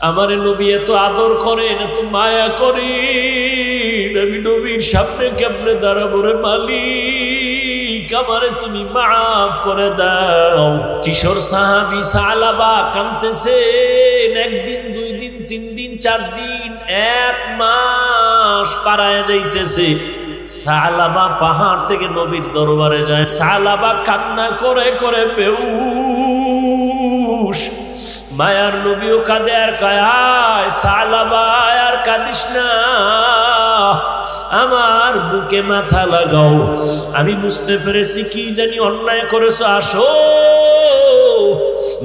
আমারে নবী এত আদর করেন, এত মায়া করেন, আমি নবীর সামনে কেমনে দাঁড়াবো রে মালিক, আমারে তুমি মাফ করে দাও। কিশোর সাহাবী সালাবা কাঁদতেছেন, একদিন, 2 দিন, 3 দিন, 4 দিন, 1 মাস পারায় যাইতেছে। সালাবা পাহাড় থেকে নবীর দরবারে যায়। সালাবা কান্না করে করে বেহুশ। মায়ার নবীও কাঁদে আর কয়, সালাবা আর কাঁদিস না, আমার বুকে মাথা লাগাও, আমি বুঝতে পেরেছি কি জানি অন্যায় করেছো, আসো।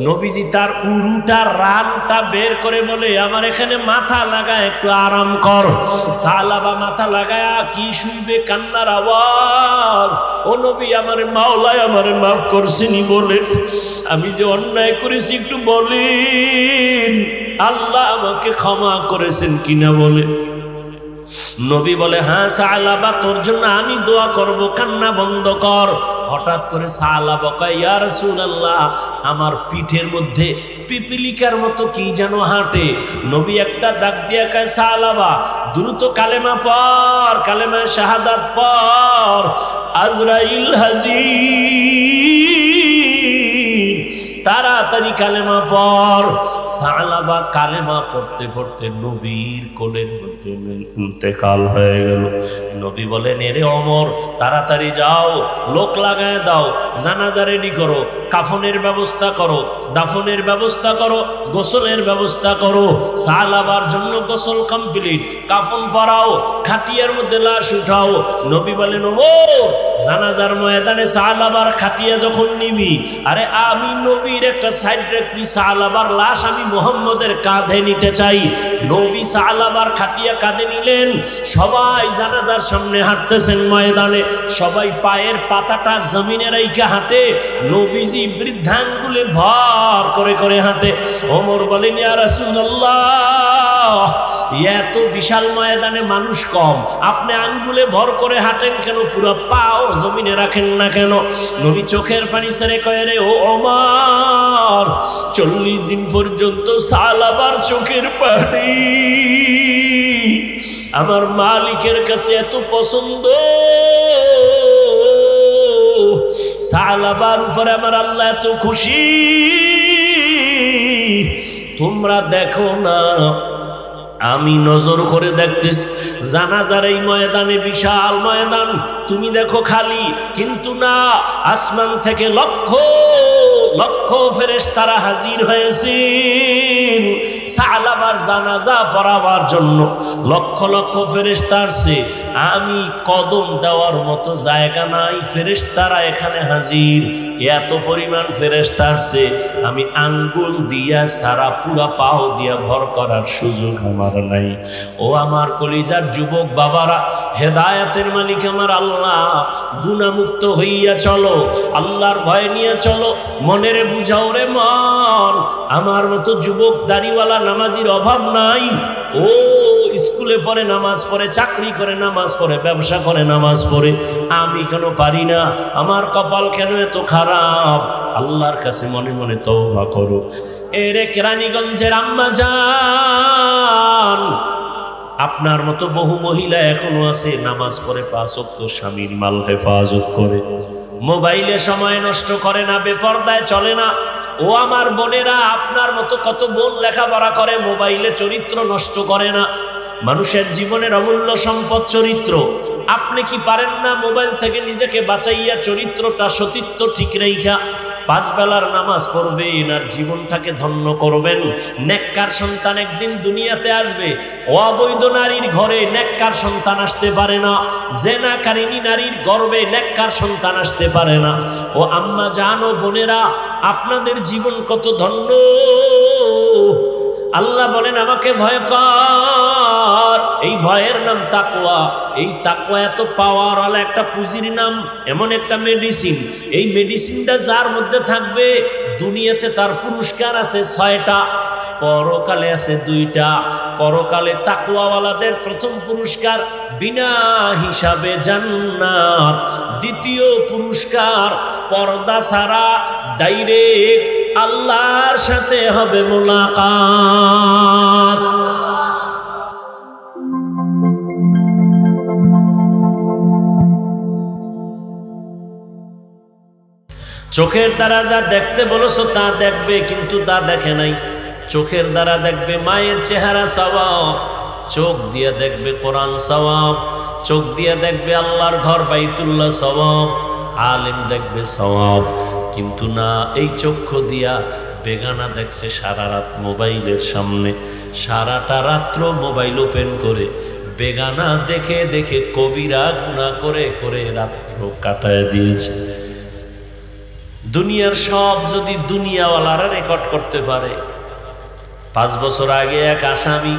নবীজি তার উরুটা রানটা বের করে বলে, আমার এখানে মাথা লাগায় একটু আরাম কর। সালাবা মাথা লাগায় কি শুইবে, কান্নার আওয়াজ। ও নবী, আমার মাওলায় আমারে মাফ করছেনি বলে, আমি যে অন্যায় করেছি একটু বলেন, আল্লাহ আমাকে ক্ষমা করেছেন কিনা বলে। নবী বলে, হ্যাঁ সালাবা, তোর জন্য আমি দোয়া করব, কান্না বন্ধ কর। হঠাৎ করে সালাবা কয়, ইয়া রাসূলুল্লাহ, আমার পিঠের মধ্যে পিপিলিকার মতো কি যেন হাঁটে। নবী একটা ডাক দিয়া কয়, সালাবা দ্রুত কালেমা পড়, কালেমা শাহাদাত পড়, আজরাইল হাজির, তাড়াতাড়ি কালেমা পড়। সালাবা কালেমা পড়তে পড়তে নবীর কোলের মধ্যে ইন্তেকাল হয়ে গেল। নবী বলেন, এরে ওমর, তাড়াতাড়ি যাও, লোক লাগায় দাও, জানাজা রেডি করো, কাফনের ব্যবস্থা করো, দাফনের ব্যবস্থা করো, গোসলের ব্যবস্থা করো। সালাবার জন্য গোসল কমপ্লিট, কাফন পরাও, খাটিয়ার মধ্যে লাশ উঠাও। নবী বলেন, ওমর, জানাজার ময়দানে সালাবার খাটিয়া যখন নিবি, আরে আমি নবীর একটা সাইড রাখবি, সালাবার লাশ আমি মুহাম্মদের কাঁধে নিতে চাই। নবী সালাবার খাটিয়া কাঁধে নিলেন। সবাই জানাজার সামনে হাঁটতেছেন ময়দানে, সবাই পায়ের পাতাটা জমিনে রাইখা হাঁটে, নবীজি বৃদ্ধাঙ্গুলে ভর করে করে হাঁটে। ওমর বলেন, ইয়া রাসূলুল্লাহ, এত বিশাল ময়দানে মানুষ কম, আপনি আঙ্গুলে ভর করে হাঁটেন কেন, পুরো পাও জমিনে রাখেন না কেন? নবী চোখের পানি ছেড়ে কয়ে, রে ও ওমর, 40 দিন পর্যন্ত সালাবার চোখের পানি আমার মালিকের কাছে এত পছন্দ, সালাবার উপরে আমার আল্লাহ এত খুশি, তোমরা দেখো না, আমি নজর করে দেখতেছি জানাজার এই ময়দানে, বিশাল ময়দান, তুমি দেখো খালি, কিন্তু না, আসমান থেকে লক্ষ লক্ষ ফেরেশতারা হাজির হয়েছেন সালাবার জানাজা পড়াবার জন্য। লক্ষ লক্ষ ফেরেশতা আসছে, আমি কদম দেওয়ার মতো জায়গা নাই, ফেরেশতারা এখানে হাজির, এত পরিমাণ ফেরেশতা আসছে, আমি আঙ্গুল দিয়া সারা পুরা পাও দিয়া ভর করার সুযোগ আমার নাই। ও আমার কলিজার যুবক বাবারা, হেদায়েতের মালিক আমার আল্লাহ, গুনাহমুক্ত হইয়া চলো, আল্লাহর ভয় নিয়ে চলো, মনের বুঝাও রে মন, আমার মতো যুবক দাড়িওয়ালা নামাজির অভাব নাই। ও স্কুলে পড়ে নামাজ পড়ে, চাকরি করে নামাজ পড়ে, ব্যবসা করে নামাজ পড়ে, আমি কেন পারি না? আমার কপাল কেন এত খারাপ? আল্লাহর কাছে মনে মনে তওবা করো। এরে কেরানীগঞ্জের আম্মা জান, আপনার মতো বহু মহিলা এখনো আছে নামাজ পড়ে, 5 ওয়াক্ত স্বামীর মাল হেফাজত করে, মোবাইলে সময় নষ্ট করে না, বেপরদায় চলে না। ও আমার বোনেরা, আপনার মতো কত বোন লেখাপড়া করে, মোবাইলে চরিত্র নষ্ট করে না। মানুষের জীবনের অমূল্য সম্পদ চরিত্র। আপনি কি পারেন না মোবাইল থেকে নিজেকে বাঁচাইয়া চরিত্রটা, সতীত্ব ঠিক রাইখা 5 বেলার নামাজ পড়বেন আর জীবনটাকে ধন্য করবেন? নেককার সন্তান একদিন দুনিয়াতে আসবে। অবৈধ নারীর ঘরে নেককার সন্তান আসতে পারে না, জেনাকারিনী নারীর গর্ভে নেককার সন্তান আসতে পারে না। ও আম্মা জানো, বোনেরা, আপনাদের জীবন কত ধন্য। আল্লাহ বলেন, আমাকে ভয় কর, এই ভয়ের নাম তাকওয়া। এই তাকওয়া এত পাওয়ারওয়ালা একটা পুঁজির নাম, এমন একটা মেডিসিন। এই মেডিসিনটা যার মধ্যে থাকবে, দুনিয়াতে তার পুরস্কার আছে 6টা, পরকালে আছে 2টা। পরকালে তাকওয়াওয়ালাদের প্রথম পুরস্কার বিনা হিসাবে জান্নাত, দ্বিতীয় পুরস্কার পর্দা ছাড়া ডাইরেক্ট আল্লাহর সাথে হবে মোলাকাত। চোখের দ্বারা যা দেখতে বলেছো তা দেখবে, কিন্তু তা দেখে নাই। চোখের দ্বারা দেখবে মায়ের চেহারা সওয়াব, চোখ দিয়ে দেখবে কোরআন সওয়াব, চোখ দিয়ে দেখবে আল্লাহর ঘর বাইতুল্লাহ সওয়াব, আলেম দেখবে সওয়াব। কিন্তু না, এই চক্ষু দিয়া বেগানা দেখছে সারা রাত মোবাইলের সামনে, সারাটা রাত্র মোবাইল ওপেন করে বেগানা দেখে দেখে কবিরা গুনাহ করে করে রাত্র কাটায় দিয়েছে। দুনিয়ার সব যদি দুনিয়াওয়ালারা রেকর্ড করতে পারে। 5 বছর আগে এক আসামি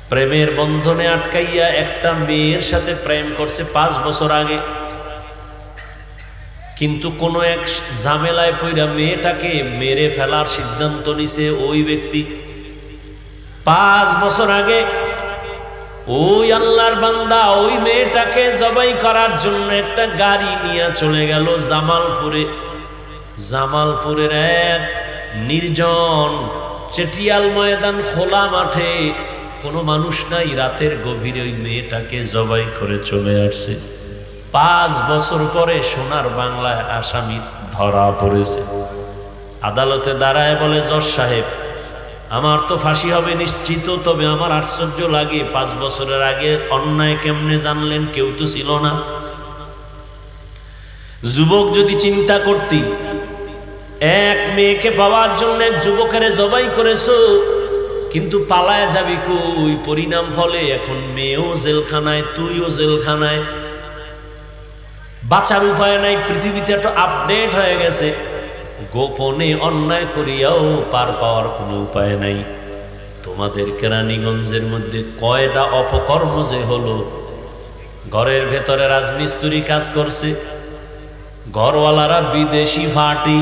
প্রেমের বন্ধনে আটকাইয়া একটা মেয়ের সাথে প্রেম করছে 5 বছর আগে, কিন্তু কোন এক ঝামেলায় পইরা মেয়েটাকে মেরে ফেলার সিদ্ধান্ত নিছে ওই ব্যক্তি। 5 বছর আগে ওই আল্লাহর বান্দা ওই মেয়েটাকে জবাই করার জন্য একটা গাড়ি নিয়ে চলে গেল জামালপুরে। জামালপুরের এক নির্জন চেটিয়াল ময়দান খোলা মাঠে, কোনো মানুষ নাই, রাতের গভীরে ওই মেয়েটাকে জবাই করে চলে আসছে। 5 বছর পরে সোনার বাংলায় আসামি ধরা পড়েছে। আদালতে দাঁড়ায় বলে, জজ সাহেব আমার তো ফাঁসি হবে নিশ্চিত, তবে আমার আশ্চর্য লাগে 5 বছরের আগে অন্যায় কেমনে জানলেন? কেউ তো ছিল না। যুবক যদি চিন্তা করতি, এক মেয়েকে পাওয়ার জন্য এক যুবকের জবাই করেছো, কিন্তু পালায় যাবি কই? পরিণাম ফলে এখন মেয়েও জেলখানায়, তুইও জেলখানায়, বাঁচার উপায় নাই। পৃথিবীতে একটা আপডেট হয়ে গেছে, গোপনে অন্যায় করিয়াও পার পাওয়ার কোনো উপায় নাই। তোমাদের কেরানীগঞ্জের মধ্যে কয়টা অপকর্ম যে হলো। ঘরের ভেতরে রাজমিস্ত্রি কাজ করছে, ঘরওয়ালারা বিদেশি ফাটি,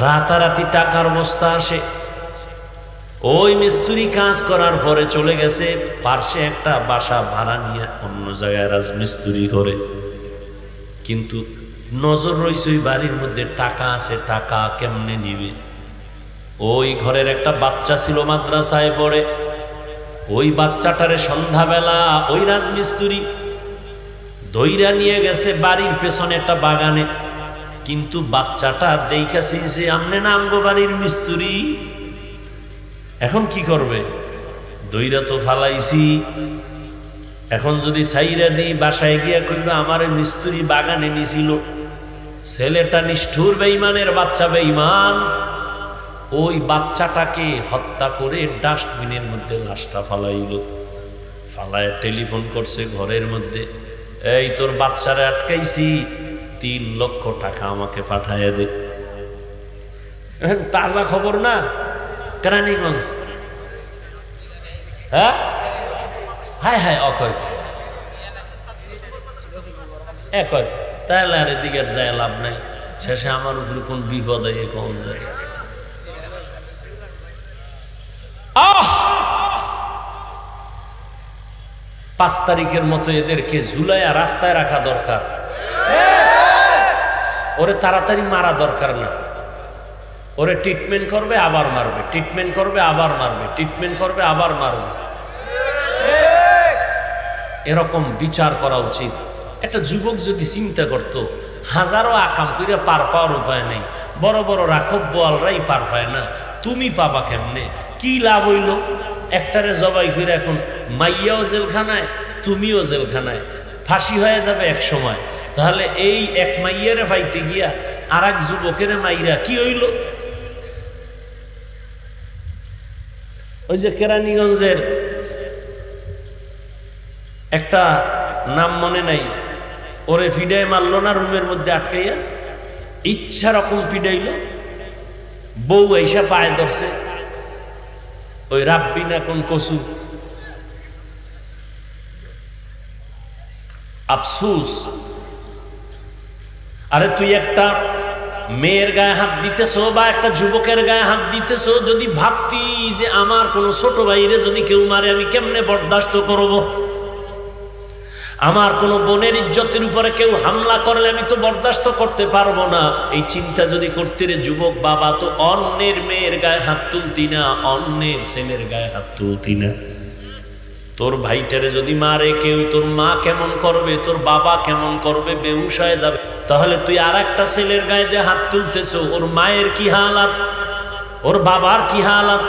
রাতারাতি টাকার বস্তা আসে। ওই মিস্ত্রি কাজ করার পরে চলে গেছে পার্শ্বে একটা বাসা ভাড়া নিয়ে অন্য জায়গায় রাজমিস্ত্রি করে, কিন্তু নজর রয়েছে ওই বাড়ির মধ্যে টাকা আছে, টাকা কেমনে নিবে। ওই ঘরের একটা বাচ্চা ছিল মাদ্রাসায় পড়ে, ওই বাচ্চাটারে সন্ধ্যাবেলা ওই রাজমিস্ত্রি দইরা নিয়ে গেছে বাড়ির পেছনে একটা বাগানে, কিন্তু বাচ্চাটা দেখাছি যে আমনে না আমগো বাড়ির মিস্ত্রি। এখন কি করবে? দইরা তো ফালাইছি, এখন যদি সাইরা দিই বাসায় গিয়া কইবা আমার মিস্ত্রি বাগানে নিছিল। ছেলেটা নিষ্ঠুর বেঈমানের বাচ্চা, বেঈমান। ওই বাচ্চাটাকে হত্যা করে ডাস্টবিনের মধ্যে লাশটা ফালাইল। ফালায় টেলিফোন করছে ঘরের মধ্যে, এই তোর বাচ্চারে আটকাইছি, 3 লক্ষ টাকা আমাকে পাঠাইয়া দে। তাজা খবর না কেরানীগঞ্জ। হ্যাঁ, হায় হায় অকয় একয়, তাহলে আর এদিকে যায় লাভ নাই। শেষে আমার উপরে কোন বিপদ হয় কখন যায়। 5 তারিখের মতো এদেরকে ঝুলাইয়া রাস্তায় রাখা দরকার। ওরে তাড়াতাড়ি মারা দরকার না, ওরে ট্রিটমেন্ট করবে আবার মারবে, ট্রিটমেন্ট করবে আবার মারবে, ট্রিটমেন্ট করবে আবার মারবে। এরকম বিচার করা উচিত। একটা যুবক যদি চিন্তা করত, হাজারো আকাম কইরা পার পাওয়ার উপায় নেই, বড় বড় রাখব বোয়ালরাই পার পায় না, তুমি পাবা কেমনে? কি লাভ হইল? একটারে জবাই করে এখন মাইয়াও জেলখানায়, তুমিও জেলখানায়, ফাঁসি হয়ে যাবে এক সময়। তাহলে এই এক মাইয়ারে পাইতে গিয়া আর এক যুবকের মাইরা কি হইল? ওই যে কেরানীগঞ্জের একটা নাম মনে নাই, ওরে ফিডাই মারলো না রুমের মধ্যে আটকাইয়া, ইচ্ছা রকম পিডাইল। বউ আইসা পায়ে ধরছে, ওই রাব্বি না কোন কসু। আফসুস, আরে তুই একটা মেয়ের গায়ে হাত দিতেছো বা একটা যুবকের গায়ে হাত দিতেছো, যদি ভাবতি যে আমার কোনো ছোট ভাইরে যদি কেউ মারে আমি কেমনে বরদাস্ত করব, আমার কোনো বোনের ইজ্জতের উপরে কেউ হামলা করলে আমি তো বরদাস্ত করতে পারবো না, এই চিন্তা যদি করতে রে যুবক বাবা, তো অন্যের মেয়ের গায়ে হাত তুলতি না, অন্যের ছেলের গায়ে হাত তুলতি না। তোর ভাইটারে যদি মারে কেউ, তোর মা কেমন করবে, তোর বাবা কেমন করবে, বেহুশ হয়ে যাবে। তাহলে তুই আর একটা ছেলের গায়ে যে হাত তুলতেছ, ওর মায়ের কি হালাত, ওর বাবার কি হালাত?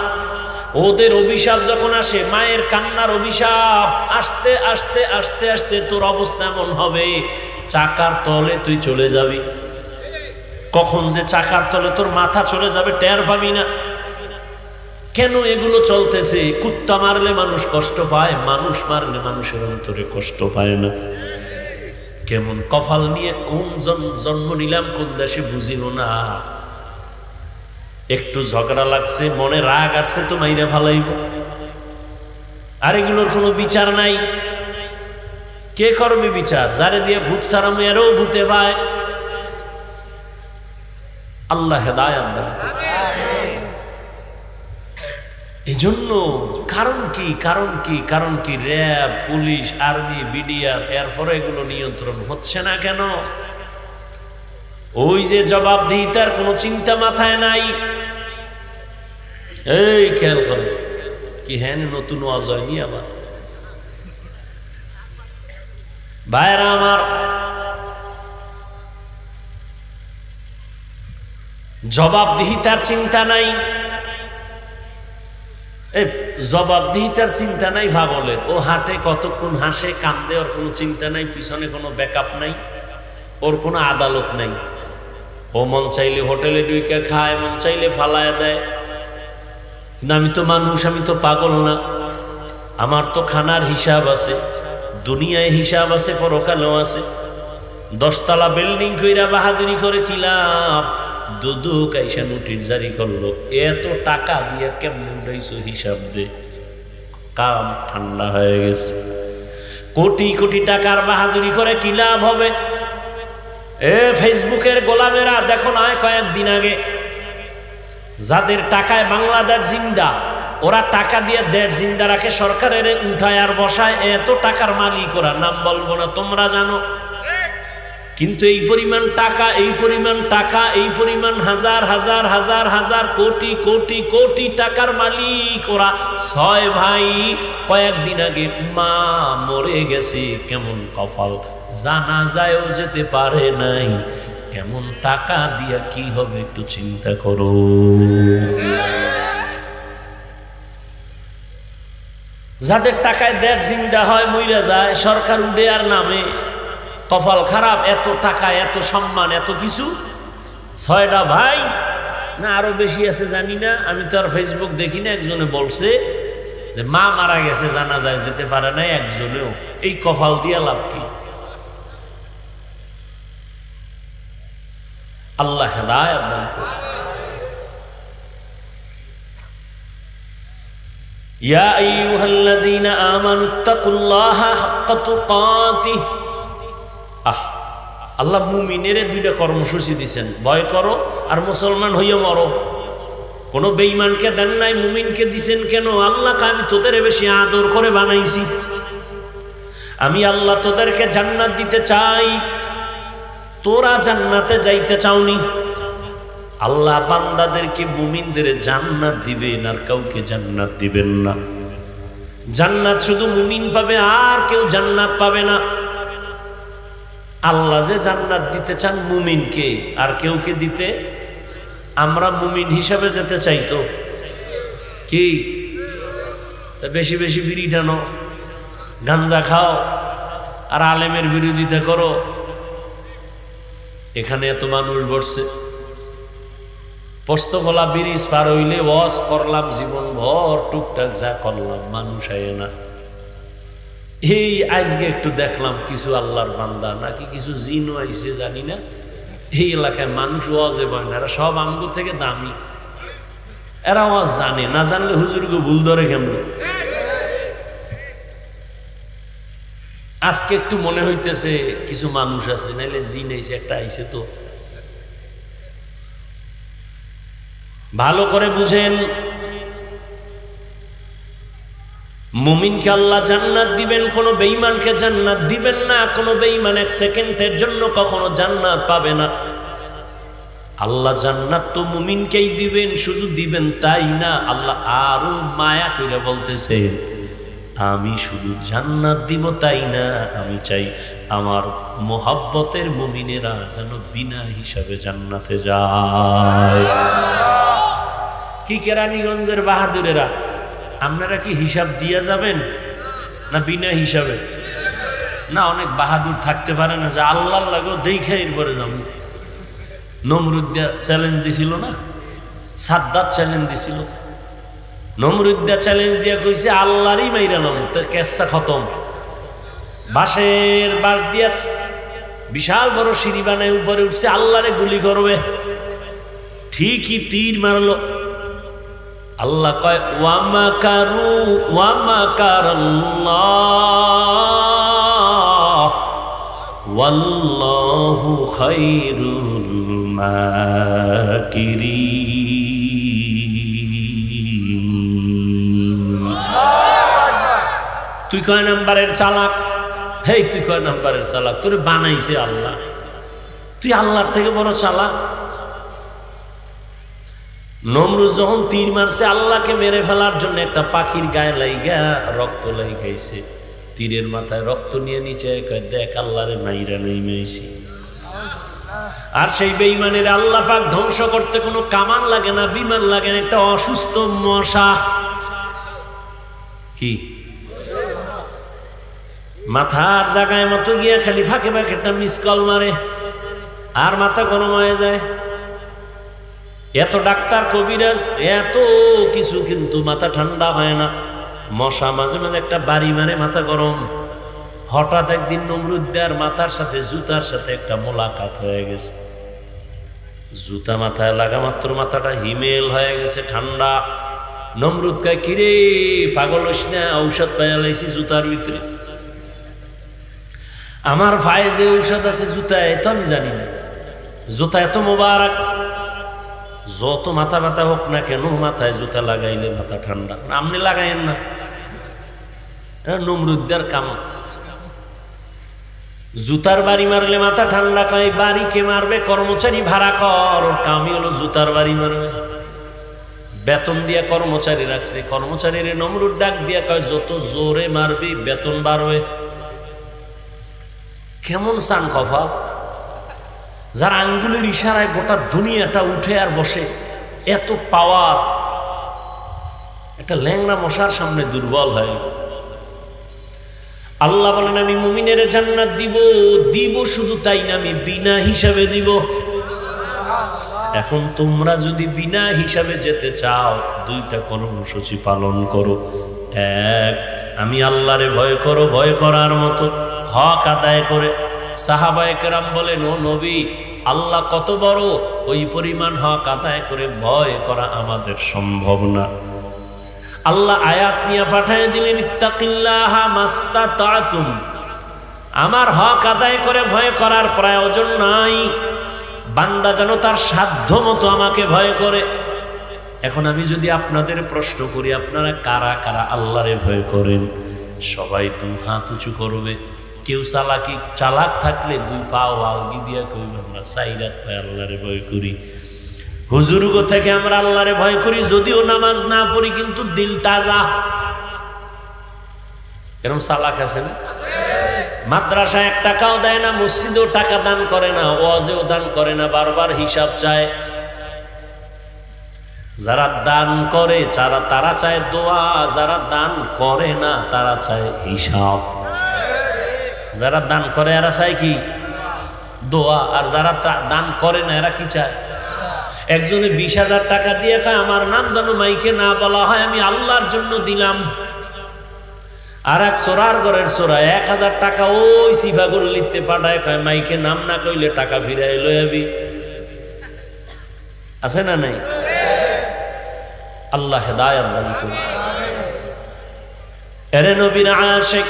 ওদের অভিশাপ যখন আসে, মায়ের কান্নার অভিশাপ আসতে আসতে আসতে আসতে তোর অবস্থা এমন হবে, চাকার তলে তুই চলে যাবি। কখন যে চাকার তলে তোর মাথা চলে যাবে টের পাবি না। কেন এগুলো চলতেছে? কুত্তা মারলে মানুষ কষ্ট পায়, মানুষ মারলে মানুষের অন্তরে কষ্ট পায় না। কেমন কপাল নিয়ে কোন জন্ম নিলাম কোন দেশে বুঝিল না। একটু ঝগড়া লাগছে, মনে রাগ আসছে তো মাইরা ফালাইব, আর এগুলোর কোনো বিচার নাই। কে করবে বিচার? যারে দিয়ে ভূত সারা মেয়েরও ভূতে পায়। আল্লাহ হেদায়েত দান করুন। এই জন্য কারণ কি, কারণ কি, কারণ কি? র্যাব, পুলিশ, আর্মি, বিডিআর, এরপরে এগুলো নিয়ন্ত্রণ হচ্ছে না কেন? ওই যে জবাবদিহিতার কোনো চিন্তা মাথায় নাই। এই খেয়াল করে কি, হ্যাঁ নতুন ওয়াজ হয়নি আবার? ভাইরা আমার, জবাবদিহিতার চিন্তা নাই। জবাবদিহিতার চিন্তা নাই ভাবলের। ও হাঁটে, কতক্ষণ হাসে, কান্দে, ওর কোনো চিন্তা নাই, পিছনে কোনো ব্যাকআপ নাই, ওর কোনো আদালত নাই। ও মন চাইলে হোটেলে ঢুকে খায়, মন চাইলে ফালায় দেয়। কিন্তু আমি তো মানুষ, আমি তো পাগল না, আমার তো খানার হিসাব আছে, দুনিয়ায় হিসাব আছে, পরকালেও আছে। 10 তলা বিল্ডিং কইরা বাহাদুরি করে কি লাভ? দুদু কাইসা নোটিশ জারি করলো, এত টাকা দিয়ে কেমন উঠাইছো হিসাব দে। কাম ঠান্ডা হয়ে গেছে। কোটি কোটি টাকার বাহাদুরি করে কি লাভ হবে? ফেসবুকের গোলামেরা দেখো না, কয়েকদিন আগে যাদের টাকায় বাংলাদেশ জিন্দা, ওরা টাকা দিয়ে দেড় জিন্দা রাখে, সরকারের উঠায় আর বসায়। এত টাকার মালিক ওরা, নাম বলবো না, তোমরা জানো। কিন্তু এই পরিমাণ টাকা, এই পরিমাণ টাকা, এই পরিমাণ হাজার হাজার হাজার হাজার কোটি কোটি কোটি টাকার মালিক ওরা। 6 ভাই, কয়েকদিন আগে মা মরে গেছে, কেমন কপাল, জানাজায়ও যেতে পারে নাই। এমন টাকা দিয়া কি হবে একটু চিন্তা করো। যাদের টাকায় দেশ জিন্দা হয়, মইরা যায়, সরকার উঠে আর নামে, কপাল খারাপ। এত টাকা, এত সম্মান, এত কিছু। 6টা ভাই না আরো বেশি আছে জানি না, আমি তো আর ফেসবুক দেখি না। একজনে বলছে যে মা মারা গেছে, জানা যায় যেতে পারে নাই একজনেও। এই কপাল দিয়া লাভ কি? আল্লাহ হেদায়েত দান করুন। ইয়া আইয়ুহাল্লাযীনা আমানুত্তাকুল্লাহা হাক্কা তুকাতিহ। আল্লাহ মুমিনের 2টা কর্মসূচি দিচ্ছেন, ভয় করো আর মুসলমান হইয়া মরো। কোন বেঈমানকে দেন নাই, মুমিনকে দিছেন কেন? আল্লাহ আমি তোদের বেশি আদর করে বানাইছি, আমি আল্লাহ তোদেরকে জান্নাত দিতে চাই, তোরা জান্নাতে যাইতে চাওনি। আল্লাহ বান্দাদেরকে, মুমিনদের জান্নাত দিবেন, আর কাউকে জান্নাত দিবেন না। জান্নাত শুধু মুমিন পাবে, আর কেউ জান্নাত পাবে না। আল্লাহ যে জান্নাত দিতে চান মুমিনকে, আর কেউকে দিতে, আমরা মুমিন হিসাবে যেতে চাইতো কি? বেশি বেশি বিড়ি টানো, গাঞ্জা খাও, আর আলেমের বিরোধিতা করো। এখানে এত মানুষ বসছে, পোস্তগোলা ব্রিজ পার হইলে ওয়াজ করলাম জীবন ভর, টুকটাক যা করলাম, মানুষ আয় না। এই আজকে একটু দেখলাম কিছু আল্লাহর বান্দা নাকি কিছু জিনও আইছে জানি না, এই এলাকায় মানুষ ওয়াজে বয় না, এরা সব আমগো থেকে দামি। এরা ওয়াজ জানে না, জানলে হুজুরকে ভুল ধরে কেমন। আজকে একটু মনে হইতেছে কিছু মানুষ আছে, নাইলে জিন আইছে, একটা আইছে। তো ভালো করে বুঝেন, মুমিনকে আল্লাহ জান্নাত দিবেন, কোনো বেঈমানকে জান্নাত দিবেন না। কোনো বেঈমান 1 সেকেন্ডের জন্য কখনো জান্নাত পাবে না। আল্লাহ জান্নাত তো মুমিনকেই দিবেন, শুধু দিবেন তাই না, আল্লাহ আরো মায়া করে বলতেছেন, আমি শুধু জান্নাত দিব তাই না, আমি চাই আমার মোহাব্বতের মুমিনেরা যেন বিনা হিসাবে জান্নাতে যায়। কি কেরানীগঞ্জের বাহাদুরেরা, আপনারা কি হিসাব দিয়া যাবেন না বিনা হিসাবে? না, অনেক বাহাদুর থাকতে পারে না যে আল্লাহর লাগেও দেখে এরপরে যাব। নমরুদ্দা চ্যালেঞ্জ দিছিল না, সাদ্দাত চ্যালেঞ্জ দিছিল। নমরুদ্দা চ্যালেঞ্জ দিয়া কইছে আল্লাহরই মাইরালাম, তো কেসা খতম। বাঁশের বাঁশ দিয়া বিশাল বড় সিঁড়ি বানায় উপরে উঠছে, আল্লাহরে গুলি করবে। ঠিকই তীর মারলো। আল্লাহ কয় ওয়ামাকারু ওয়ামাকারাল্লাহ ওয়াল্লাহু খায়রুল মাকিরিন। তুই কয় নাম্বারের চালাক? হেই, তুই কয় নাম্বারের চালাক? তোরে বানাইছে আল্লাহ, তুই আল্লাহর থেকে বড় চালাক। নমরুদ যখন তীর মারছে আল্লাহকে মেরে ফেলার জন্য, একটা পাখির গায়ে লাইগা রক্ত লাইগাইছে। তীরের মাথায় রক্ত নিয়ে নিচে কয় দেখ আল্লাহরে মাইরা নেমেছি। আর সেই বেঈমানের আল্লাহ পাক ধ্বংস করতে কোনো কামান লাগে না, বিমান লাগে না, একটা অসুস্থ মশা কি মাথার জায়গায় মতো গিয়া খালি ফাঁকে ফাঁকে একটা মিসকল মারে আর মাথা গরম হয়ে যায়। এত ডাক্তার কবিরাজ এত কিছু, কিন্তু মাথা ঠান্ডা হয় না। মশা মাঝে মাঝে একটা বাড়ি মারে, মাথা গরম। হঠাৎ একদিন নমরুদ্দার মাথার সাথে জুতার সাথে একটা মোলাকাত হয়ে গেছে। জুতা মাথায় লাগা মাত্র মাথাটা হিমেল হয়ে গেছে, ঠান্ডা। নমরুদ কয় কিরে পাগল হইস না, ঔষধ পাইয়া লাইছি জুতার ভিতরে। আমার ভাই যে ঔষধ আছে জুতায়, তো আমি জানি না। জুতা এত মোবারক, যত মাথা ব্যথা হোক না কেন মাথায় জুতা লাগাইলে মাথা ঠান্ডা। আপনি লাগাইন না, নমরুদ্দার কাম। জুতার বাড়ি মারলে মাথা ঠান্ডা। কয় বাড়ি কে মারবে? কর্মচারী ভাড়া কর, ওর কামই হলো জুতার বাড়ি মারবে। বেতন দিয়া কর্মচারী রাখছে, কর্মচারীর নমরুদ ডাক দিয়া কয় যত জোরে মারবি বেতন বাড়বে। কেমন সান কফা, যার আঙ্গুলের ইশারায় গোটা দুনিয়াটা উঠে আর বসে, এত পাওয়ার। একটা ল্যাংড়া মশার সামনে দুর্বল হয়। আল্লাহ বলেন আমি মুমিনের জান্নাত দিব, দিব শুধু তাই না, আমি বিনা হিসাবে দিব। এখন তোমরা যদি বিনা হিসাবে যেতে চাও, দুইটা কর্মসূচি পালন করো। এক, আমি আল্লাহরে ভয় করো, ভয় করার মতো হক আদায় করে। সাহাবায়ে কেরাম বলেন ও নবী, আল্লাহ কত বড়, ওই পরিমাণ হক আদায় করে ভয় করা আমাদের সম্ভব না। আল্লাহ আয়াত নিয়ে পাঠিয়ে দিলেন ইত্তাকিল্লাহা মাস্তাতাতুম, আমার হক আদায় করে ভয় করার প্রয়োজন নাই, বান্দা যেন তার সাধ্য মতো আমাকে ভয় করে। এখন আমি যদি আপনাদের প্রশ্ন করি, আপনারা কারা কারা আল্লাহরে ভয় করেন? সবাই দুই হাত উঁচু করবে। কেউ চালাক থাকলে দুই পাও আলগি দিয়া কইব আমরা সাইরাত পায় আল্লাহরে ভয় করি। হুজুরগো থেকে আমরা আল্লাহরে ভয় করি, যদিও নামাজ না পড়ি কিন্তু দিল তাজা। এরকম চালাক আছে না? মাদ্রাসা 1 টাকাও দেয় না, মসজিদেও টাকা দান করে না, ওয়াজেও দান করে না, বারবার হিসাব চায়। যারা দান করে তারা চায় দোয়া, যারা দান করে না তারা চায় হিসাব। যারা দান করে এরা চায় কি? দোয়া। আর যারা দান করে না এরা কি চায়? একজনে 20,000 টাকা দিয়ে কয় আমার নাম যেন মাইকে না বলা হয়, আমি আল্লাহর জন্য দিলাম। আর এক চোরার ঘরের চোরা 1000 টাকা ওই সিফাগুল লিখতে পাঠায়, কয় মাইকে নাম না কইলে টাকা ফিরাই লই আবি। আছে না নাই? আল্লাহ হেদায়েত দান করুন। এরে নবীর আশিক,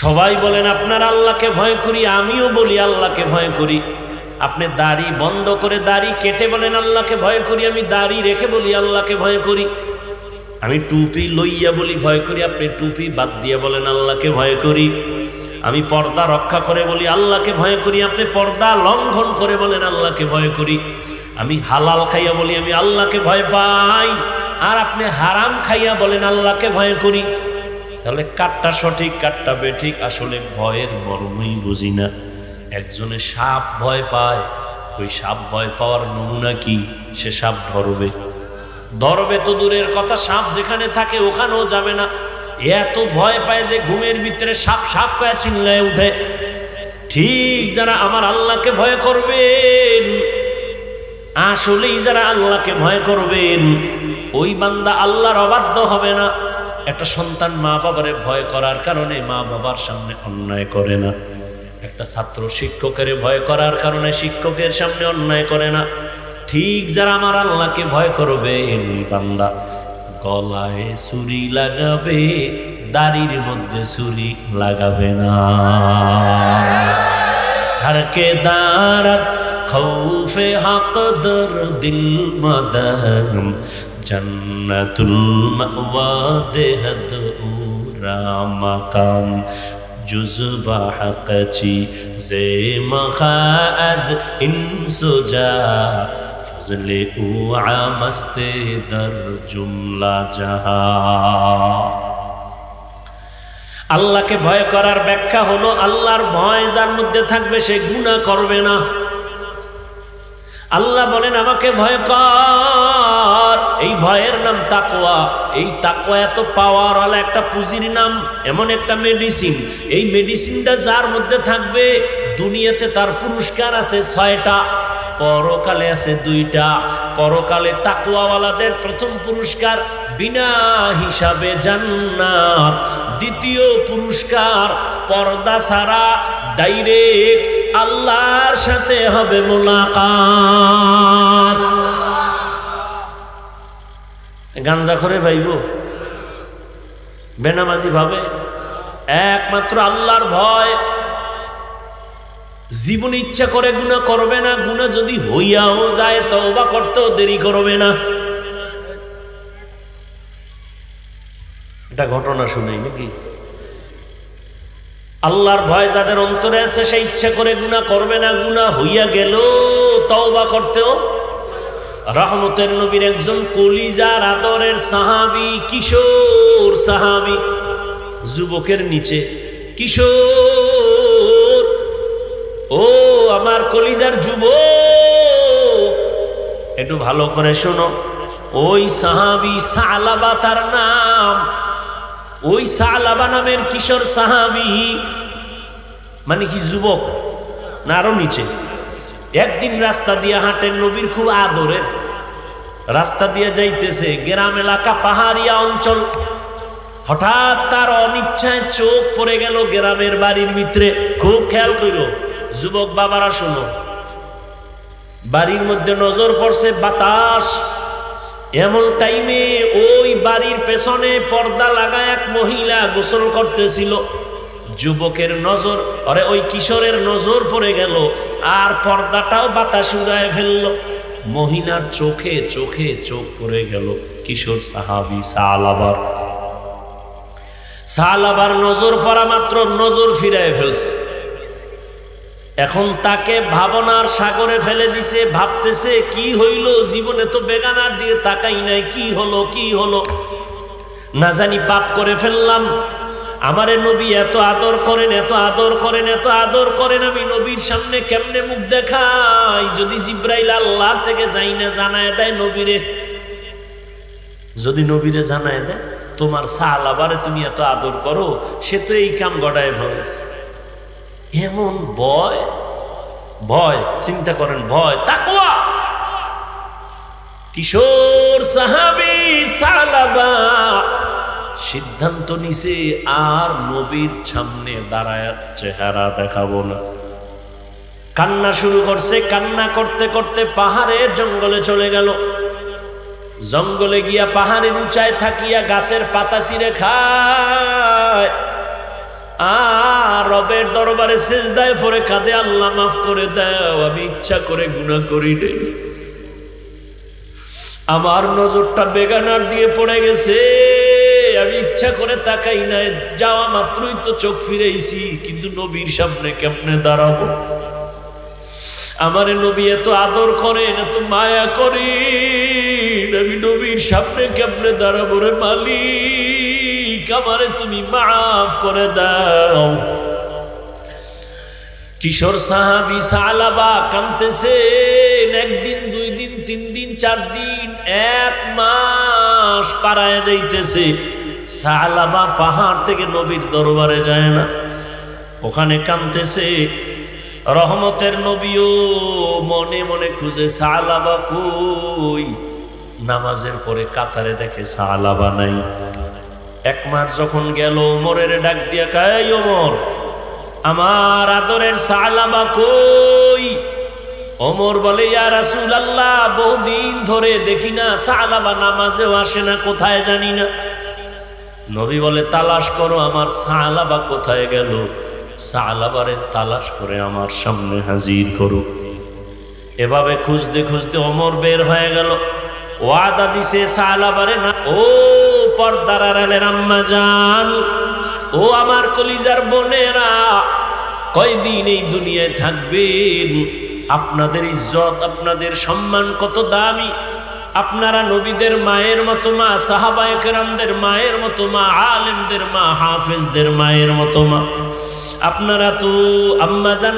সবাই বলেন আপনারা আল্লাহকে ভয় করি, আমিও বলি আল্লাহকে ভয় করি। আপনি দাড়ি বন্ধ করে দাড়ি কেটে বলেন আল্লাহকে ভয় করি, আমি দাড়ি রেখে বলি আল্লাহকে ভয় করি। আমি টুপি লইয়া বলি ভয় করি, আপনি টুপি বাদ দিয়ে বলেন আল্লাহকে ভয় করি। আমি পর্দা রক্ষা করে বলি আল্লাহকে ভয় করি, আপনি পর্দা লঙ্ঘন করে বলেন আল্লাহকে ভয় করি। আমি হালাল খাইয়া বলি আমি আল্লাহকে ভয় পাই, আর আপনি হারাম খাইয়া বলেন আল্লাহকে ভয় করি, তাহলে কাটটা সঠিক কাটটা বেঠিক আসলে ভয়ের মর্মই বুঝি না। একজনে সাপ ভয় পায়, ওই সাপ ভয় পাওয়ার নমুনা কি? সে সাপ ধরবে তো দূরের কথা, সাপ যেখানে থাকে ওখানেও যাবে না। এত ভয় পায় যে ঘুমের ভিতরে সাপ সাপ পায় চিল্লায় উঠে। ঠিক যারা আমার আল্লাহকে ভয় করবেন, আসলেই যারা আল্লাহকে ভয় করবেন, ওই বান্দা আল্লাহর অবাধ্য হবে না। একটা সন্তান মা বাবারে ভয় করার কারণে মা বাবার সামনে অন্যায় করে না। একটা ছাত্র শিক্ষকের ভয় করার কারণে শিক্ষকের সামনে অন্যায় করে না। ঠিক যারা আমার আল্লাহকে ভয় করবে, বান্দা গলায় ছুরি লাগাবে, দাড়ির মধ্যে ছুরি লাগাবে না। हर के दारत खौफे हक दर दिल मदम जन्नतुल मअवा देहद उरा मकाम जुज़बा हक़ची ज़े मख़ाज़ इंसुजा फज़ले उआ मस्ते दर जुमला जहां। আল্লাহকে ভয় করার ব্যাখ্যা হলো আল্লাহর ভয় যার মধ্যে থাকবে সে গুনাহ করবে না। আল্লাহ বলেন আমাকে ভয় কর, এই ভয়ের নাম তাকওয়া। এই তাকওয়া এত পাওয়ারওয়ালা একটা পুঁজির নাম, এমন একটা মেডিসিন। এই মেডিসিনটা যার মধ্যে থাকবে দুনিয়াতে তার পুরস্কার আছে 6টা, পরকালে আছে 2টা। পরকালে তাকওয়াওয়ালাদের প্রথম পুরস্কার বিনা হিসাবে জান্নাত, দ্বিতীয় পুরস্কার পর্দা ছাড়া ডাইরেক্ট আল্লাহর সাথে হবে মুলাকাত। গাঞ্জা করে ভাইব, বেনামাজি ভাবে, একমাত্র আল্লাহর ভয়। জীবন ইচ্ছা করে গুনাহ করবে না, গুনাহ যদি হইয়াও যায় তওবা করতেও দেরি করবে না। এটা ঘটনা শুনেই নাকি? আল্লাহর ভয় যাদের অন্তরে আছে সে ইচ্ছা করে গুনাহ করবে না, গুনাহ হইয়া গেল তওবা করতেও। রহমতের নবীর একজন কলিজার আদরের সাহাবী, কিশোর সাহাবী, যুবকের নিচে কিশোর। ও আমার কলিজার যুবক, একটু ভালো করে শোনো। ওই সাহাবী সালাবা তার নাম। ওই সালাবা নামের কিশোর সাহাবী, মানে কি যুবক না আরো নিচে, একদিন রাস্তা দিয়ে হাঁটেন, নবীর খুব আদরের। রাস্তা দিয়ে যাইতেছে, গ্রাম এলাকা, পাহাড়িয়া অঞ্চল। হঠাৎ তার অনিচ্ছায় চোখ পড়ে গেল গ্রামের বাড়ির ভিতরে। খুব খেয়াল করো যুবক বাবারা, শোনো। বাড়ির মধ্যে নজর পড়ছে, বাতাস। এমন টাইমে ওই বাড়ির পেছনে পর্দা লাগায় এক মহিলা গোসল করতেছিল। যুবকের নজর, আরে ওই কিশোরের নজর পড়ে গেল, আর পর্দাটাও বাতাস উড়ায় ফেললো। মহিলার চোখে চোখে চোখ পড়ে গেল কিশোর সাহাবী সালাবার। সালাবার নজর পড়া মাত্র নজর ফিরায় ফেলছে। এখন তাকে ভাবনার সাগরে ফেলে দিছে। ভাবতেছে কি হইল, জীবনে তো বেগানার দিকে তাকাই নাই, কি হলো কি হলো, না জানি পাপ করে ফেললাম। আমারে নবী এত আদর করেন, এত আদর করেন, এত আদর করেন, আমি নবীর সামনে কেমনে মুখ দেখাই? যদি জিব্রাইল আল্লাহর থেকে যাই না জানায় দেয় নবীরে, যদি নবীরে জানায় দেয় তোমার সালাবারে তুমি এত আদর করো, সে তো এই কাম গড়ায় ফেলেছে। এমন ভয়, ভয় চিন্তা করেন, ভয় তাকওয়া। কিশোর সাহাবী সালাবা সিদ্ধান্ত নিছে আর নবীর সামনে দাঁড়ায় চেহারা দেখাবো না। কান্না শুরু করছে। কান্না করতে করতে পাহাড়ের জঙ্গলে চলে গেল। জঙ্গলে গিয়া পাহাড়ের উঁচায় থাকিয়া গাছের পাতা ছিঁড়ে খায়, আর রবের দরবারে সিজদায় পড়ে কাঁদে, আল্লাহ মাফ করে দাও, আমি ইচ্ছা করে গুনাহ করি নাই, আমার নজরটা বেগানার দিয়ে পড়ে গেছে, আমি ইচ্ছা করে তাকাই নাই, যাওয়া মাত্রই তো চোখ ফিরেইছি, কিন্তু নবীর সামনে কেমনে দাঁড়াবো? আমারে নবী এত আদর করেন, এত মায়া করেন, আমি নবীর সামনে কেমনে দাঁড়াবো রে মালিক, আমারে তুমি মাফ করে দাও। কিশোর সাহাবী সালাবা কাঁদতেছেন। একদিন, 2 দিন, 3 দিন, 4 দিন, 1 মাস পারায় যাইতেছে। সালাবা পাহাড় থেকে নবীর দরবারে যায় না, ওখানে কাঁদতেছে। রহমতের নবীও মনে মনে খুঁজে সালাবা কই। নামাজের পরে কাতারে দেখে সালাবা নাই। 1 মাস যখন গেল, ওমরের ডাক দিয়া কয়, ওমর আমার আদরের সালাবা কই? ওমর বলে, ইয়া রাসূলুল্লাহ, বহুদিন ধরে দেখি না, সালাবা নামাজেও আসে না, কোথায় জানি না। নবী বলে, তালাশ করো আমার সালাবা কোথায় গেল। সালাবারে তালাশ করে আমার সামনে হাজির করো। এভাবে খুঁজতে খুঁজতে ওমর বের হয়ে গেল। ওয়াদা দিছে সালাবারে না। ও পর্দার আড়ালের আম্মা জান, ও আমার কলিজার বোনেরা, কয়দিন এই দুনিয়ায় থাকবেন? আপনাদের ইজ্জত, আপনাদের সম্মান কত দামি। আপনারা নবীদের মায়ের মতো মা, সাহাবায়ে কেরামদের মায়ের মতো মা, আলেমদের মা, হাফেজদের মায়ের মতো মা। আপনারা তো আম্মা জান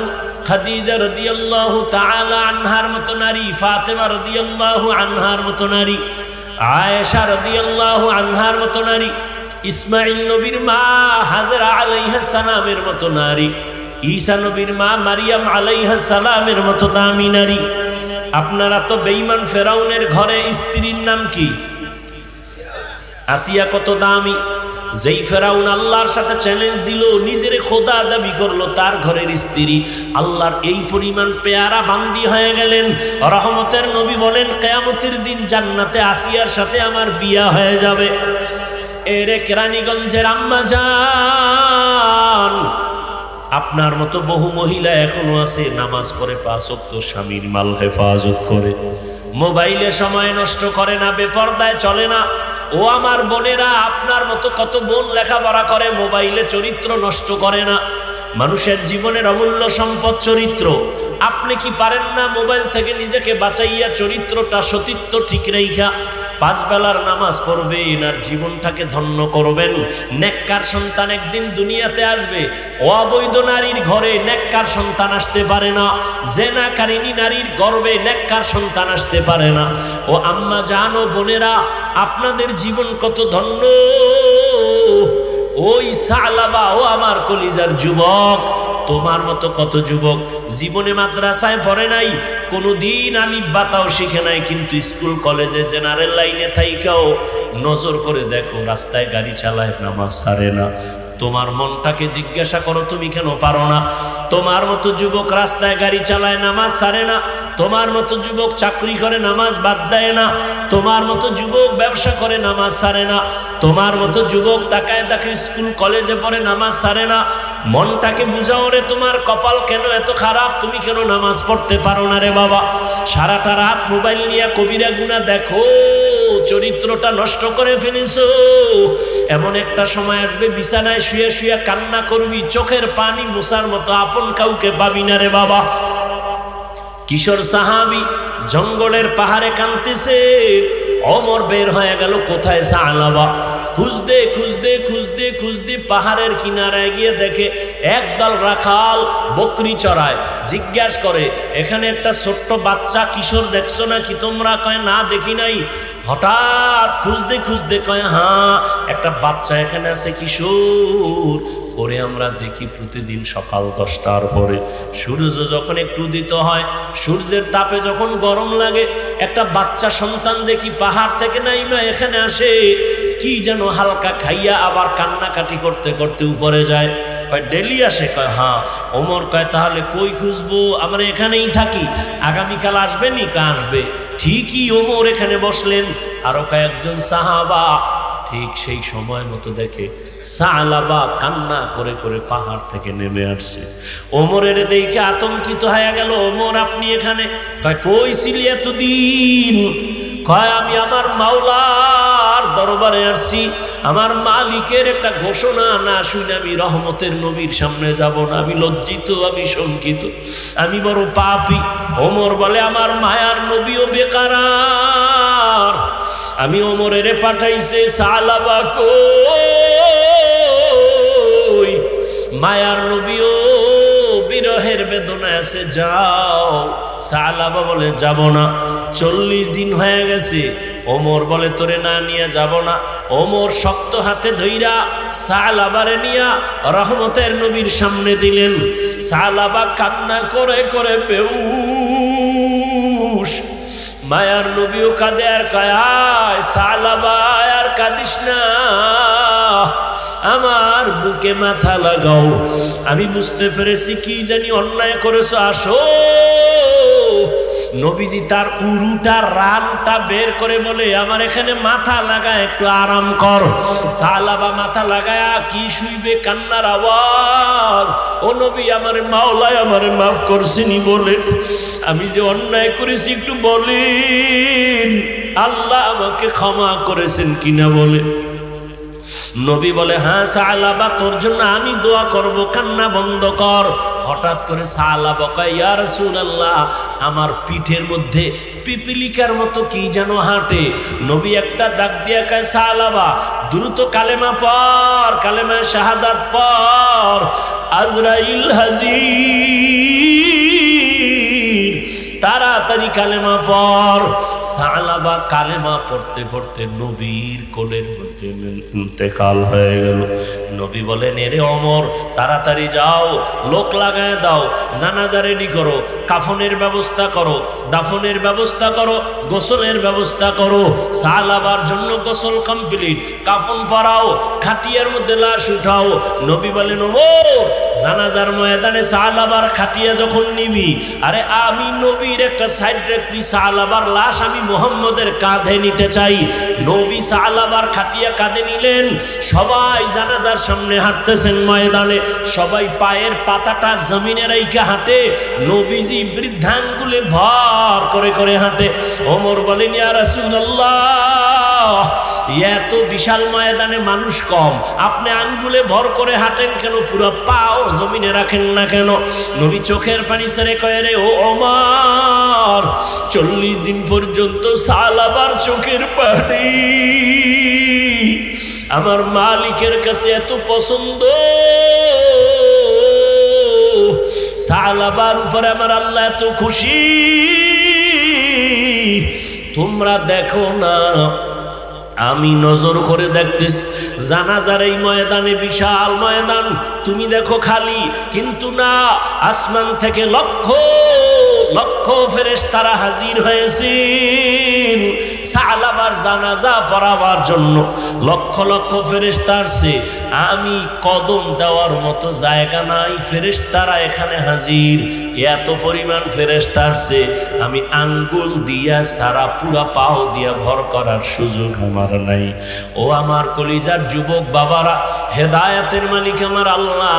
খাদিজা রাদিয়াল্লাহু তাআলা আনহার মতো নারী, ফাতেমা রাদিয়াল্লাহু আনহার মতো নারী, আয়েশা রাদিয়াল্লাহু আনহার মতো নারী, ইসমাইল নবীর মা হাজরা আলাইহিস সালামের মতো নারী, ঈসা নবীর মা মারিয়াম আলাইহিস সালামের মতো দামি নারী। আপনারা তো বেঈমান ফেরাউনের ঘরে স্ত্রীর নাম কি? আসিয়া। কত দামি। যেই ফেরাউন আল্লাহর সাথে চ্যালেঞ্জ দিল, নিজের খোদা দাবি করলো, তার ঘরের স্ত্রী আল্লাহর এই পরিমাণ পেয়ারা বান্দি হয়ে গেলেন। রহমতের নবী বলেন, কিয়ামতের দিন জান্নাতে আসিয়ার সাথে আমার বিয়া হয়ে যাবে। এরে কেরানীগঞ্জের আম্মা জান, আপনার মতো বহু মহিলা এখনো আছে, নামাজ পড়ে 5 ওয়াক্ত, স্বামীর মাল হেফাজত করে, মোবাইলে সময় নষ্ট করে না, বেপরদায় চলে না। ও আমার বোনেরা, আপনার মতো কত বোন লেখাপড়া করে, মোবাইলে চরিত্র নষ্ট করে না। মানুষের জীবনের অমূল্য সম্পদ চরিত্র। আপনি কি পারেন না মোবাইল থেকে নিজেকে বাঁচাইয়া চরিত্রটা, সতীত্ব ঠিক রাইখা 5 বেলার নামাজ পড়বেন আর জীবনটাকে ধন্য করবেন? নেককার সন্তান একদিন দুনিয়াতে আসবে। অবৈধ নারীর ঘরে নেককার সন্তান আসতে পারে না, জেনাকারিনী নারীর গর্ভে নেককার সন্তান আসতে পারে না। ও আম্মা জান ও বোনেরা, আপনাদের জীবন কত ধন্য। ওই সালাবা, ও আমার কলিজার যুবক, তোমার মতো কত যুবক জীবনে মাদ্রাসায় পড়ে নাই, কোনোদিন আলিফ বাতাও শিখে নাই, কিন্তু স্কুল কলেজে জেনারেল লাইনে থাইকাও নজর করে দেখো, রাস্তায় গাড়ি চালায়, নামাজ ছাড়ে না। তোমার মনটাকে জিজ্ঞাসা করো, তুমি কেন পারো না? তোমার মতো যুবক রাস্তায় গাড়ি চালায়, নামাজ ছাড়ে না। তোমার মতো যুবক চাকরি করে, নামাজ বাদ দেয় না। তোমার মতো যুবক ব্যবসা করে, নামাজ ছাড়ে না। তোমার মতো যুবক তাকায় তাকে স্কুল কলেজে পড়ে, নামাজ ছাড়ে না। মনটাকে বুঝাও রে, তোমার কপাল কেন এত খারাপ? তুমি কেন নামাজ পড়তে পারো না রে বাবা? সারাটা রাত মোবাইল নিয়ে কবিরা গুনাহ দেখো, চরিত্রটা নষ্ট করে ফেলেছো। এমন একটা সময় আসবে, বিছানায় শুয়ে শুয়ে কান্না করবি, চোখের পানি মুছার মতো আপন কাউকে পাবি না রে বাবা। কিশোর সাহাবী জঙ্গলের পাহাড়ে কাঁদতেছে। ওমর বের হয়ে গেল, কোথায় সালাবা? খুঁজতে খুঁজতে খুঁজতে খুঁজতে পাহাড়ের কিনারায় গিয়ে দেখে একদল রাখাল বকরি চড়ায়। জিজ্ঞাস করে, এখানে একটা ছোট্ট বাচ্চা কিশোর দেখছো নাকি তোমরা? কয়, না দেখি নাই। হঠাৎ খুঁজতে খুঁজতে কয়, হ্যাঁ, একটা বাচ্চা এখানে আছে, কিশোর। ওরে আমরা দেখি প্রতিদিন সকাল 10টার পরে, সূর্য যখন একটু উদিত হয়, সূর্যের তাপে যখন গরম লাগে, একটা বাচ্চা সন্তান দেখি পাহাড় থেকে নাইমা এখানে আসে, কি যেন হালকা খাইয়া আবার কান্নাকাটি করতে করতে উপরে যায়। কয়, ডেলি আসে? কয়, হ্যাঁ। ওমর কয়, তাহলে কই খুঁজবো? আমরা এখানেই থাকি, আগামীকাল আসবে নি? কা আসবে। ঠিকই ওমর এখানে বসলেন। আরো কয়েকজন সাহাবা ঠিক সেই সময় মতো দেখে সালাবা কান্না করে করে পাহাড় থেকে নেমে আসছে। ওমরের দেখে আতঙ্কিত হয়ে গেল, ওমর আপনি এখানে? কয়, কই ছিলি এতদিন? কয়, আমি আমার মাওলার দরবারে আসছি, আমার মালিকের একটা ঘোষণা না শুনে আমি রহমতের নবীর সামনে যাব না। আমি লজ্জিত, আমি শঙ্কিত, আমি বড় পাপী। ওমর বলে আমার মায়ার নবীও বেকারার। আমি ওমরেরে পাঠাইছে সালাবা কই, মায়ার নবীও বিরহের বেদনায় আছে, যাও। সালাবা বলে যাব না। 40 দিন হয়ে গেছে। ওমর বলে তোরে না নিয়ে যাব না। ওমর শক্ত হাতে ধইরা সালাবারে নিয়া রহমতের নবীর সামনে দিলেন। সালাবা কান্না করে করে বেহুশ। মায়ার নবীও কাঁদে আর কায়, সালাবা আর কাঁদিস না, আমার বুকে মাথা লাগাও। আমি বুঝতে পেরেছি কি জানি অন্যায় করেছো, আসো। নবীজি তার উরুটা রানটা বের করে বলে আমার এখানে মাথা লাগায় একটু আরাম কর। সালাবা মাথা লাগায় কি শুইবে, কান্নার আওয়াজ। ও নবী আমার মাওলায় আমারে মাফ করছেনি বলে, আমি যে অন্যায় করেছি একটু বলেন, আল্লাহ আমাকে ক্ষমা করেছেন কিনা বলে। নবী বলে হ্যাঁ সালাবা তোর জন্য আমি দোয়া করব, কান্না বন্ধ কর। হঠাৎ করে সালাবা কয় ইয়া রাসূলুল্লাহ, আমার পিঠের মধ্যে পিপিলিকার মতো কি যেন হাঁটে। নবী একটা ডাক দিয়া কয় সালাবা দ্রুত কালেমা পড়, কালেমা শাহাদাত পড়। আজরাইল হাজির, তাড়াতাড়ি কালেমা পড়। সালাবা কালেমা পড়তে পড়তে নবীর কোলের মধ্যে ইন্তেকাল হয়ে গেল। নবী বলেন এরে ওমর তাড়াতাড়ি যাও, লোক লাগায় দাও, জানাজা রেডি করো, কাফনের ব্যবস্থা করো, দাফনের ব্যবস্থা করো, গোসলের ব্যবস্থা করো। সালাবার জন্য গোসল কমপ্লিট, কাফন পরাও, খাটিয়ার মধ্যে লাশ উঠাও। নবী বলেন ওমর জানাজার ময়দানে সালাবার খাটিয়া যখন নিবি, আরে আমি নবীর একটা সাইড রাখবি, সালাবার লাশ আমি মুহাম্মদের কাঁধে নিতে চাই। নবী সালাবার খাটিয়া কাঁধে নিলেন। সবাই জানাজার সামনে হাঁটতেছেন ময়দানে, সবাই পায়ের পাতাটা জমিনে রাইখা হাঁটে, নবীজি বৃদ্ধাঙ্গুলে ভর করে করে হাঁটে। ওমর বলেন ইয়া রাসূলুল্লাহ, এত বিশাল ময়দানে মানুষ কম, আপনি আঙ্গুলে ভর করে হাঁটেন কেন, পুরো পাও জমিনে রাখেন না কেন? নবী চোখের পানি ছেড়ে কয় রে ও ওমর, 40 দিন পর্যন্ত সালাবার চোখের পানি আমার মালিকের কাছে এত পছন্দ, সালাবার উপরে আমার আল্লাহ এত খুশি। তোমরা দেখো না, আমি নজর করে দেখতেছি জানাজার এই ময়দানে, বিশাল ময়দান, তুমি দেখো খালি, কিন্তু না, আসমান থেকে লক্ষ লক্ষ ফেরেশতারা হাজির হয়েছেন সালাবার জানাজা পড়াবার জন্য। লক্ষ লক্ষ ফেরেশতা আসছে, আমি কদম দেওয়ার মতো জায়গা নাই, ফেরেশতারা এখানে হাজির। এত পরিমাণ ফেরেশতা আসছে, আমি আঙ্গুল দিয়া সারা পুরা পাও দিয়া ভর করার সুযোগ আমার নাই। ও আমার কলিজার যুবক বাবারা, হেদায়েতের মালিক আমার আল্লাহ,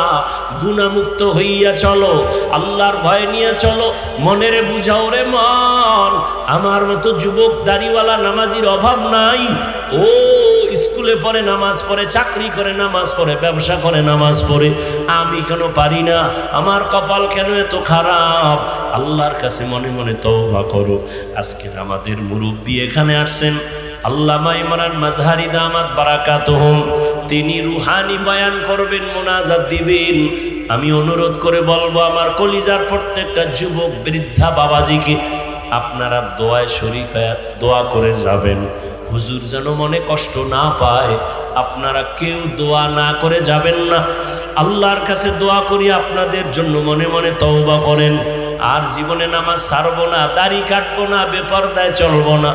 গুনাহমুক্ত হইয়া চলো, আল্লাহর ভয় নিয়ে চলো। মনেরে বুঝাও রে মন, আমার মতো যুবক দাড়িওয়ালা নামাজির অভাব নাই। ও স্কুলে পড়ে নামাজ পড়ে, চাকরি করে নামাজ পড়ে, ব্যবসা করে নামাজ পড়ে, আমি কেন পারি না? আমার কপাল কেন এত খারাপ? আল্লাহর কাছে মনে মনে তওবা করো। আজকের আমাদের মুরব্বী এখানে আসছেন, আল্লামা ইমরান মাজহারি দামাত বারাকাতুহুম, তিনি রুহানি বয়ান করবেন, মোনাজাত দিবেন। আমি অনুরোধ করে বলবো আমার কলিজার প্রত্যেকটা যুবক বৃদ্ধা বাবাজিকে, আপনারা দোয়ায় শরীক হয়ে দোয়া করে যাবেন। হুজুর যেন মনে কষ্ট না পায়, আপনারা কেউ দোয়া না করে যাবেন না। আল্লাহর কাছে দোয়া করি আপনাদের জন্য, মনে মনে তওবা করেন। আর জীবনে নামাজ ছাড়বো না, দাড়ি কাটবো না, বেপরদায় চলবো না।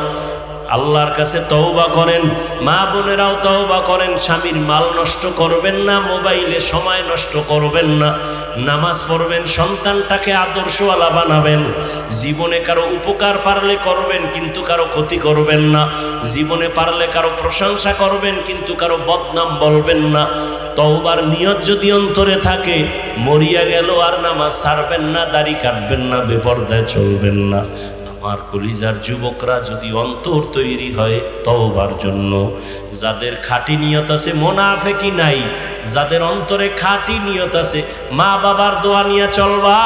আল্লাহর কাছে তওবা করেন। মা বোনেরাও তওবা করেন, স্বামীর মাল নষ্ট করবেন না, মোবাইলে সময় নষ্ট করবেন না, নামাজ পড়বেন, সন্তানটাকে আদর্শওয়ালা বানাবেন। জীবনে কারো উপকার পারলে করবেন, কিন্তু কারো ক্ষতি করবেন না। জীবনে পারলে কারো প্রশংসা করবেন, কিন্তু কারো বদনাম বলবেন না। তওবার নিয়ত যদি অন্তরে থাকে, মরিয়া গেল আর নামাজ ছাড়বেন না, দাড়ি কাটবেন না, বেপরদায় চলবেন না। আমার কলিজার যুবকরা যদি অন্তর তৈরি হয় তওবার জন্য, যাদের খাঁটি নিয়ত আছে, মুনাফিকি নাই, যাদের অন্তরে খাঁটি নিয়ত আছে, মা বাবার দোয়া নিয়ে চলবা,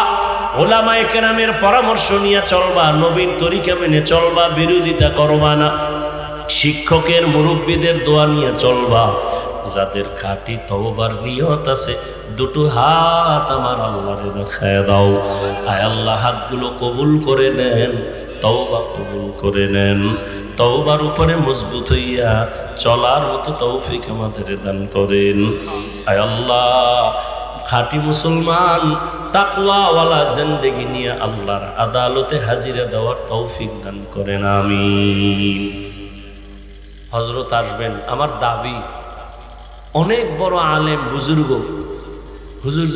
ওলামায়ে কেরামের পরামর্শ নিয়ে চলবা, নবীর তরিকা মেনে চলবা, বিরোধিতা করবা না, শিক্ষকের মুরব্বীদের দোয়া নিয়ে চলবা, যাদের খাঁটি তওবার নিয়ত আছে দুটো হাত আমার আল্লাহরে দেখায় দাও। আয় আল্লাহ হাতগুলো কবুল করে নেন, তওবা কবুল করে নেন, তওবার উপরে মজবুত হইয়া চলার মতো তৌফিক আমাদের দান করেন। আয় আল্লাহ খাঁটি মুসলমান তাকওয়াওয়ালা জিন্দেগি নিয়ে আল্লাহর আদালতে হাজিরা দেওয়ার তৌফিক দান করেন, আমিন। হযরত আসবেন, আমার দাবি অনেক বড় আলেম বুজুর্গ, হুজুর